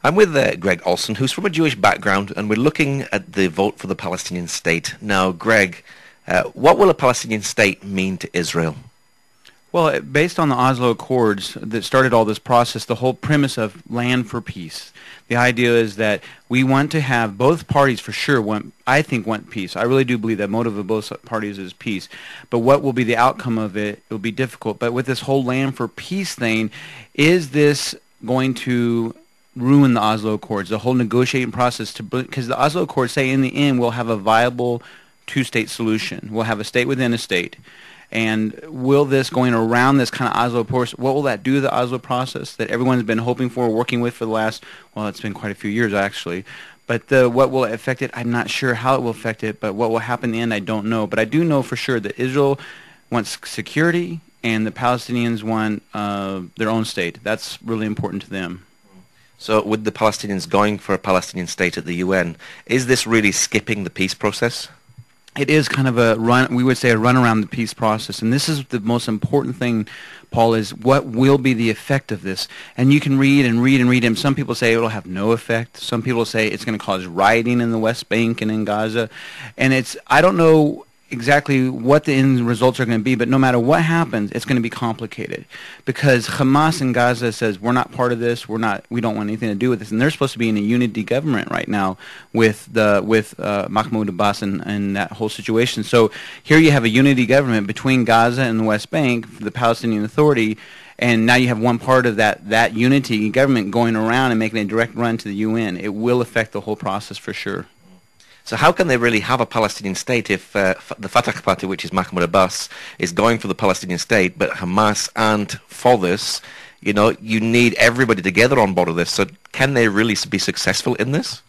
I'm with Greg Olson, who's from a Jewish background, and we're looking at the vote for the Palestinian state. Now, Greg, what will a Palestinian state mean to Israel? Well, based on the Oslo Accords that started all this process, the whole premise of land for peace. The idea is that we want to have both parties for sure want peace. I really do believe that motive of both parties is peace. But what will be the outcome of it? It will be difficult. But with this whole land for peace thing, is this going to ruin the Oslo Accords, the whole negotiating process? Because the Oslo Accords say in the end we'll have a viable two-state solution. We'll have a state within a state. And will this, going around this kind of Oslo process, what will that do to the Oslo process that everyone's been hoping for, working with for the last, well, it's been quite a few years actually. But what will affect it, I'm not sure how it will affect it, but what will happen in the end, I don't know. But I do know for sure that Israel wants security and the Palestinians want their own state. That's really important to them. So with the Palestinians going for a Palestinian state at the UN, is this really skipping the peace process? It is kind of a run, we would say a run around the peace process. And this is the most important thing, Paul, is what will be the effect of this? And you can read and read and read, and some people say it will have no effect. Some people say it's going to cause rioting in the West Bank and in Gaza. And I don't know exactly what the end results are going to be, but no matter what happens, it's going to be complicated because Hamas in Gaza says we're not part of this, we don't want anything to do with this, and they're supposed to be in a unity government right now with Mahmoud Abbas and that whole situation. So here you have a unity government between Gaza and the West Bank, the Palestinian Authority, and now you have one part of that unity government going around and making a direct run to the UN. It will affect the whole process for sure. So how can they really have a Palestinian state if the Fatah party, which is Mahmoud Abbas, is going for the Palestinian state, but Hamas aren't for this? You know, you need everybody together on board of this. So can they really be successful in this?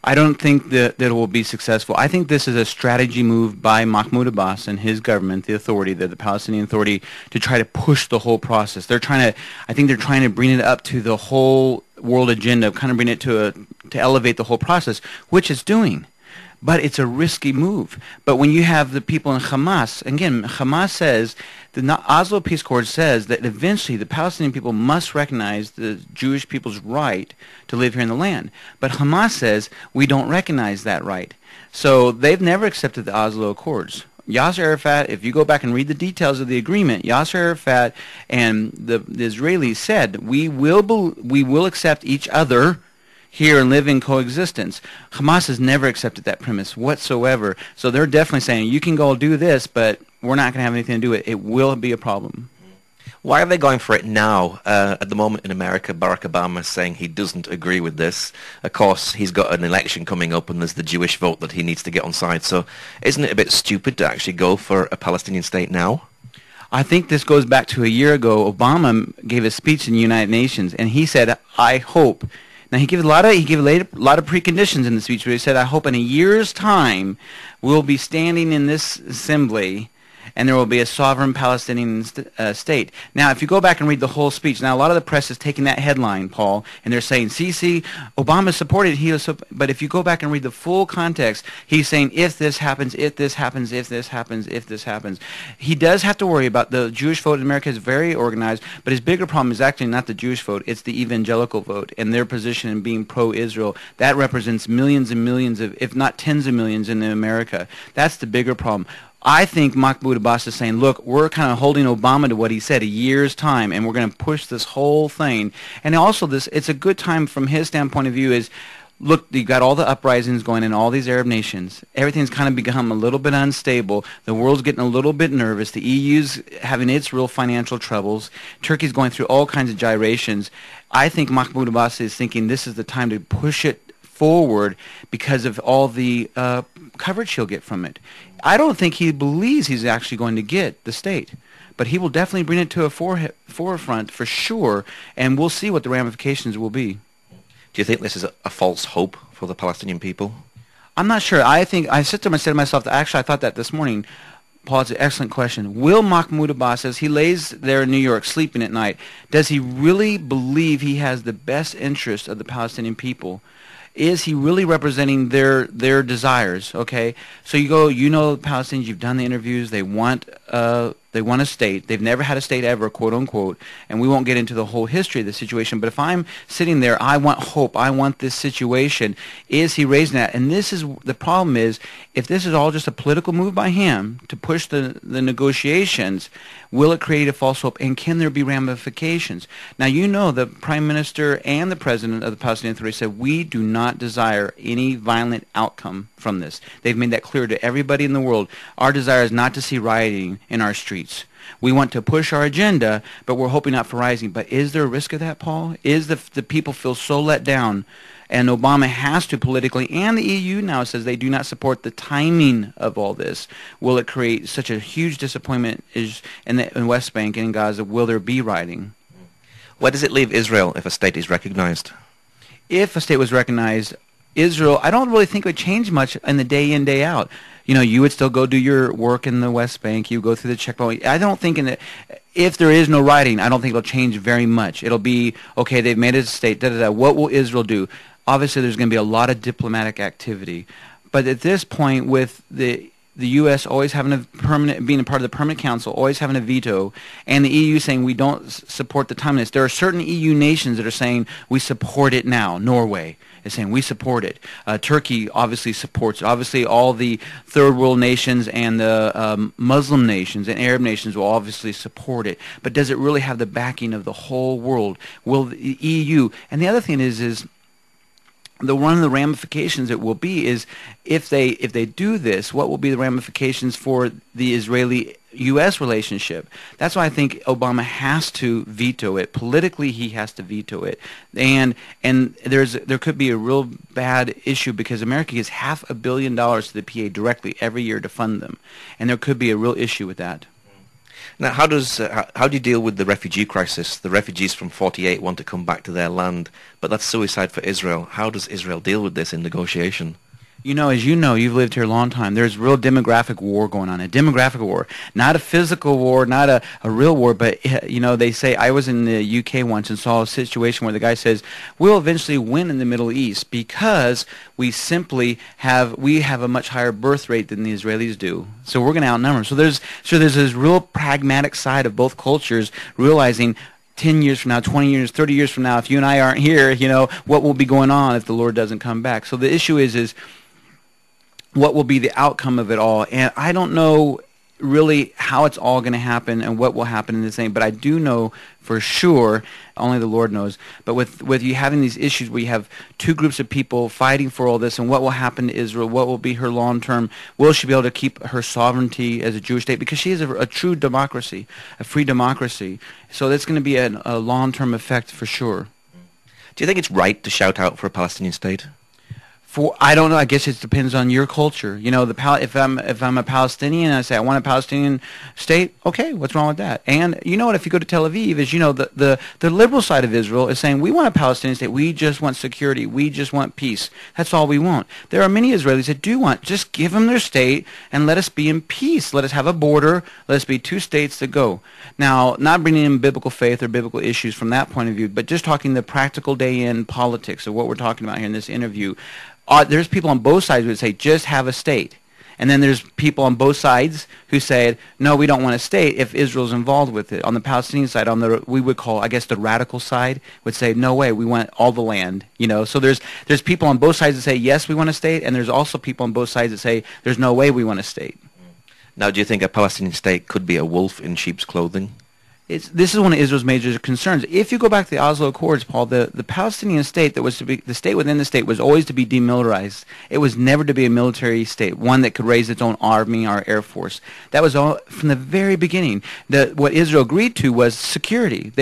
I don't think that it will be successful. I think this is a strategy move by Mahmoud Abbas and his government, the authority, the Palestinian Authority, to try to push the whole process. I think they're trying to bring it up to the whole world agenda, kind of bring it to elevate the whole process, which it's doing. But it's a risky move. But when you have the people in Hamas, again, Hamas says, the Oslo Peace Accord says that eventually the Palestinian people must recognize the Jewish people's right to live here in the land. But Hamas says, we don't recognize that right. So they've never accepted the Oslo Accords. Yasser Arafat, if you go back and read the details of the agreement, Yasser Arafat and the Israelis said, we will accept each other here and live in coexistence. Hamas has never accepted that premise whatsoever. So they're definitely saying, you can go do this, but we're not going to have anything to do with it. It will be a problem. Why are they going for it now? At the moment in America, Barack Obama is saying he doesn't agree with this. Of course, he's got an election coming up and there's the Jewish vote that he needs to get on side. So isn't it a bit stupid to actually go for a Palestinian state now? I think this goes back to a year ago. Obama gave a speech in the United Nations, and he said, I hope. Now, he gave a lot of preconditions in the speech, but he said, I hope in a year's time we'll be standing in this assembly and there will be a sovereign Palestinian state. Now, if you go back and read the whole speech, now a lot of the press is taking that headline, Paul, and they're saying, see, Obama supported it, but if you go back and read the full context, he's saying, if this happens, if this happens, if this happens, if this happens. He does have to worry about the Jewish vote in America is very organized, but his bigger problem is actually not the Jewish vote, it's the evangelical vote and their position in being pro-Israel. That represents millions and millions of, if not tens of millions in America. That's the bigger problem. I think Mahmoud Abbas is saying, look, we're kind of holding Obama to what he said, a year's time, and we're going to push this whole thing. And also it's a good time from his standpoint of view is, look, you've got all the uprisings going in all these Arab nations. Everything's kind of become a little bit unstable. The world's getting a little bit nervous. The EU's having its real financial troubles. Turkey's going through all kinds of gyrations. I think Mahmoud Abbas is thinking this is the time to push it forward because of all the coverage he'll get from it. I don't think he believes he's actually going to get the state, but he will definitely bring it to a forefront for sure, and we'll see what the ramifications will be. Do you think this is a false hope for the Palestinian people? I'm not sure. I said to myself, actually I thought that this morning, Paul, it's an excellent question. Will Mahmoud Abbas, as he lays there in New York sleeping at night, does he really believe he has the best interest of the Palestinian people? is he really representing their desires? Okay, so you go, the Palestinians, you've done the interviews, they want a state. They've never had a state ever, quote unquote, and we won't get into the whole history of the situation, but if I'm sitting there, I want hope, I want this situation, is he raising that? And this is, the problem is, if this is all just a political move by him to push the negotiations, will it create a false hope, and can there be ramifications? Now, the Prime Minister and the President of the Palestinian Authority said, we do not desire any violent outcome from this. They've made that clear to everybody in the world. Our desire is not to see rioting in our streets. We want to push our agenda, but we're hoping not for rising. But is there a risk of that, Paul? Is the people feel so let down? And Obama has to politically, and the EU now says they do not support the timing of all this. Will it create such a huge disappointment in West Bank and in Gaza? Will there be rioting? Where does it leave Israel if a state is recognized? If a state was recognized, Israel, I don't really think it would change much in the day in, day out. You would still go do your work in the West Bank. You go through the checkpoint. I don't think if there is no rioting, I don't think it'll change very much. It'll be, okay, they've made it a state, da-da-da. What will Israel do? Obviously, there's going to be a lot of diplomatic activity. But at this point, with the U.S. always having being a part of the permanent council, always having a veto, and the EU saying we don't support the timeliness, there are certain EU nations that are saying we support it now. Norway is saying we support it. Turkey obviously supports it. Obviously, all the third world nations and the Muslim nations and Arab nations will obviously support it. But does it really have the backing of the whole world? Will the EU? And the other thing is one of the ramifications it will be is if they do this, what will be the ramifications for the Israeli-U.S. relationship? That's why I think Obama has to veto it. Politically, he has to veto it, and there could be a real bad issue because America gives $500 million to the PA directly every year to fund them, and there could be a real issue with that. Now, how do you deal with the refugee crisis? The refugees from 48 want to come back to their land, but that's suicide for Israel. How does Israel deal with this in negotiation? As you've lived here a long time, there's real demographic war going on, a demographic war. Not a physical war, not a real war, but, they say, I was in the UK once and saw a situation where the guy says, we'll eventually win in the Middle East because we have a much higher birth rate than the Israelis do. So we're going to outnumber them. So there's this real pragmatic side of both cultures realizing 10 years from now, 20 years, 30 years from now, if you and I aren't here, what will be going on if the Lord doesn't come back? So the issue is what will be the outcome of it all? And I don't know really how it's all going to happen and what will happen in this thing, but I do know for sure, only the Lord knows, but with you having these issues where you have two groups of people fighting for all this, and what will happen to Israel, what will be her long-term, will she be able to keep her sovereignty as a Jewish state? Because she is a true democracy, a free democracy. So that's going to be a long-term effect for sure. Do you think it's right to shout out for a Palestinian state? I don't know. I guess it depends on your culture. If I'm a Palestinian and I say I want a Palestinian state, okay, what's wrong with that? And you know what? If you go to Tel Aviv, the liberal side of Israel is saying we want a Palestinian state. We just want security. We just want peace. That's all we want. There are many Israelis that do want just give them their state and let us be in peace. Let us have a border. Let us be two states to go. Now, not bringing in biblical faith or biblical issues from that point of view, but just talking the practical day-in politics of what we're talking about here in this interview. There's people on both sides who would say, just have a state. And then there's people on both sides who say, no, we don't want a state if Israel's involved with it. On the Palestinian side, we would call, I guess, the radical side would say, no way, we want all the land. So there's people on both sides that say, yes, we want a state, and there's also people on both sides that say, there's no way we want a state. Now, do you think a Palestinian state could be a wolf in sheep's clothing? This is one of Israel's major concerns. If you go back to the Oslo Accords, Paul, the Palestinian state that was to be the state within the state was always to be demilitarized. It was never to be a military state, one that could raise its own army or air force. That was all from the very beginning. What Israel agreed to was security.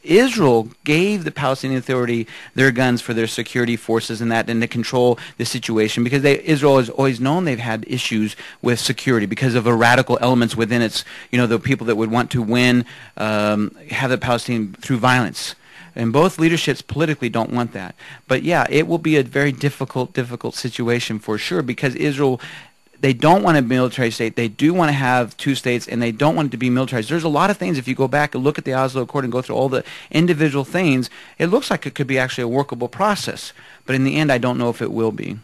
Israel gave the Palestinian Authority their guns for their security forces and to control the situation because Israel has always known they've had issues with security because of the radical elements within its, the people that would want to win. Have the Palestinian through violence. And both leaderships politically don't want that. But yeah, it will be a very difficult situation for sure because Israel they don't want a military state. They do want to have two states, and they don't want it to be militarized. There's a lot of things. If you go back and look at the Oslo Accord and go through all the individual things, it looks like it could be actually a workable process. But in the end, I don't know if it will be.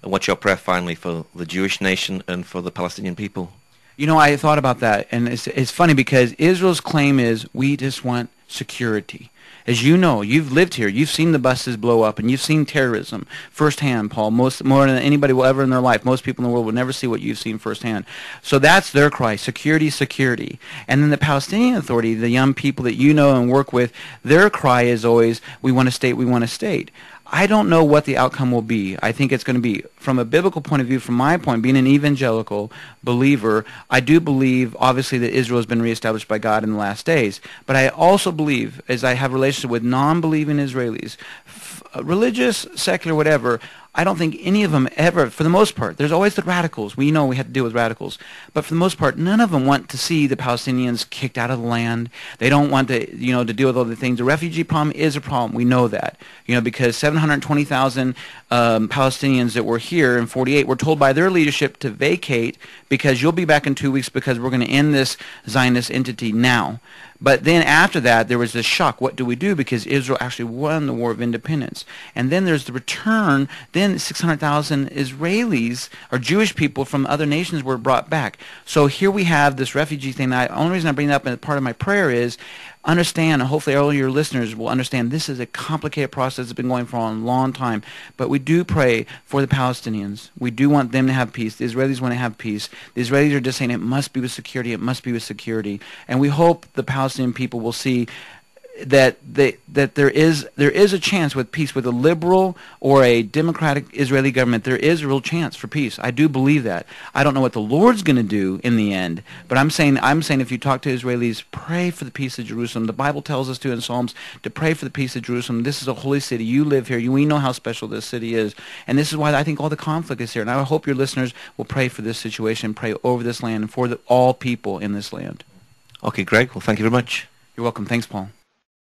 And what's your prayer finally for the Jewish nation and for the Palestinian people? You know, I thought about that, and it's funny because Israel's claim is we just want security. As you know, you've lived here. You've seen the buses blow up, and you've seen terrorism firsthand, Paul, more than anybody will ever in their life. Most people in the world will never see what you've seen firsthand. So that's their cry, security, security. And then the Palestinian Authority, the young people that you know and work with, their cry is always, we want a state, we want a state. I don't know what the outcome will be. I think it's going to be, from a biblical point of view, from my point, being an evangelical believer, I do believe, obviously, that Israel has been reestablished by God in the last days. But I also believe, as I have relationship with non-believing Israelis, religious, secular, whatever, I don't think any of them ever, for the most part, there's always the radicals. We know we have to deal with radicals. But for the most part, none of them want to see the Palestinians kicked out of the land. They don't want to, to deal with all the things. The refugee problem is a problem. We know that. Because 720,000 Palestinians that were here in 48 were told by their leadership to vacate because you'll be back in 2 weeks because we're going to end this Zionist entity now. But then after that, there was this shock. What do we do? Because Israel actually won the War of Independence. And then there's the return. Then 600,000 Israelis or Jewish people from other nations were brought back. So here we have this refugee thing. The only reason I bring that up as part of my prayer is understand, and hopefully all your listeners will understand, this is a complicated process that's been going for a long time. But we do pray for the Palestinians. We do want them to have peace. The Israelis want to have peace. The Israelis are just saying it must be with security, it must be with security. And we hope the Palestinian people will see that there is a chance with peace, with a liberal or a democratic Israeli government. There is a real chance for peace. I do believe that. I don't know what the Lord's going to do in the end, but I'm saying if you talk to Israelis, pray for the peace of Jerusalem. The Bible tells us to in Psalms to pray for the peace of Jerusalem. This is a holy city. You live here. We know how special this city is, and this is why I think all the conflict is here. And I hope your listeners will pray for this situation, pray over this land, and for all people in this land. Okay, Greg. Well, thank you very much. You're welcome. Thanks, Paul.